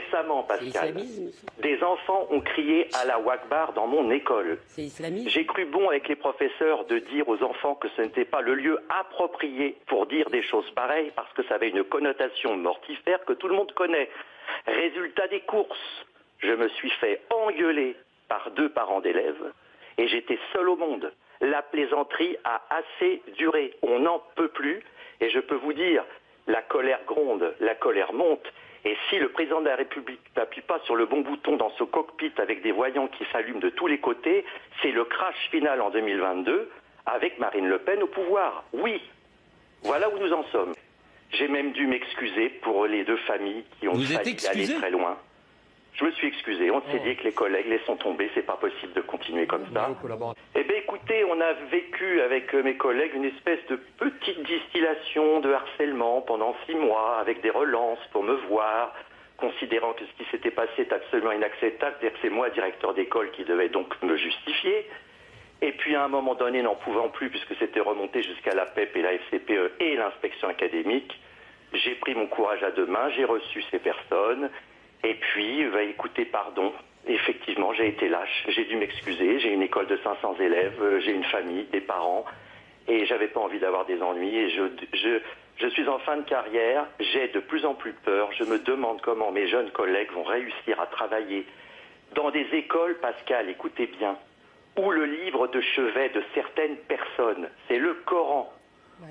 Récemment, Pascal, islamisme. des enfants ont crié Allahu Akbar dans mon école. C'est islamisme. J'ai cru bon avec les professeurs de dire aux enfants que ce n'était pas le lieu approprié pour dire des choses pareilles parce que ça avait une connotation mortifère que tout le monde connaît. Résultat des courses, je me suis fait engueuler par 2 parents d'élèves et j'étais seul au monde. La plaisanterie a assez duré, on n'en peut plus et je peux vous dire, la colère gronde, la colère monte. Et si le président de la République n'appuie pas sur le bon bouton dans ce cockpit avec des voyants qui s'allument de tous les côtés, c'est le crash final en 2022 avec Marine Le Pen au pouvoir. Oui, voilà où nous en sommes. J'ai même dû m'excuser pour les 2 familles qui ont failli aller très loin. Je me suis excusé. On s'est dit que les collègues laissons tomber, c'est pas possible de continuer comme ça. Eh bien écoutez, on a vécu avec mes collègues une espèce de petite distillation de harcèlement pendant 6 mois avec des relances pour me voir, considérant que ce qui s'était passé est absolument inacceptable, c'est-à-dire que c'est moi, directeur d'école, qui devais donc me justifier. Et puis à un moment donné, n'en pouvant plus, puisque c'était remonté jusqu'à la PEP et la FCPE et l'inspection académique, j'ai pris mon courage à 2 mains, j'ai reçu ces personnes. Et puis, écoutez, pardon, effectivement, j'ai été lâche, j'ai dû m'excuser, j'ai une école de 500 élèves, j'ai une famille, des parents, et j'avais pas envie d'avoir des ennuis, et je suis en fin de carrière, j'ai de plus en plus peur, je me demande comment mes jeunes collègues vont réussir à travailler dans des écoles, Pascal, écoutez bien, où le livre de chevet de certaines personnes, c'est le Coran,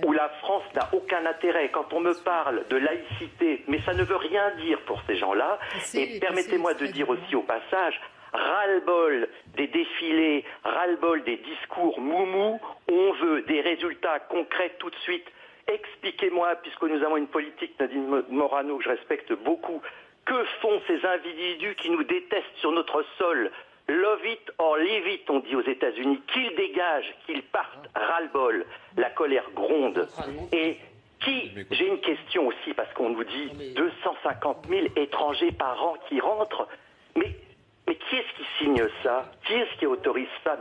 où la France n'a aucun intérêt. Quand on me parle de laïcité, mais ça ne veut rien dire pour ces gens-là. Et permettez-moi de dire aussi au passage, ras-le-bol des défilés, ras-le-bol des discours moumou, on veut des résultats concrets tout de suite. Expliquez-moi, puisque nous avons une politique, Nadine Morano, que je respecte beaucoup, que font ces individus qui nous détestent sur notre sol ? Love it or leave it, on dit aux États-Unis, qu'ils dégagent, qu'ils partent, ras-le-bol, la colère gronde. Et j'ai une question aussi, parce qu'on nous dit 250 000 étrangers par an qui rentrent, mais qui est-ce qui signe ça? Qui est-ce qui autorise ça?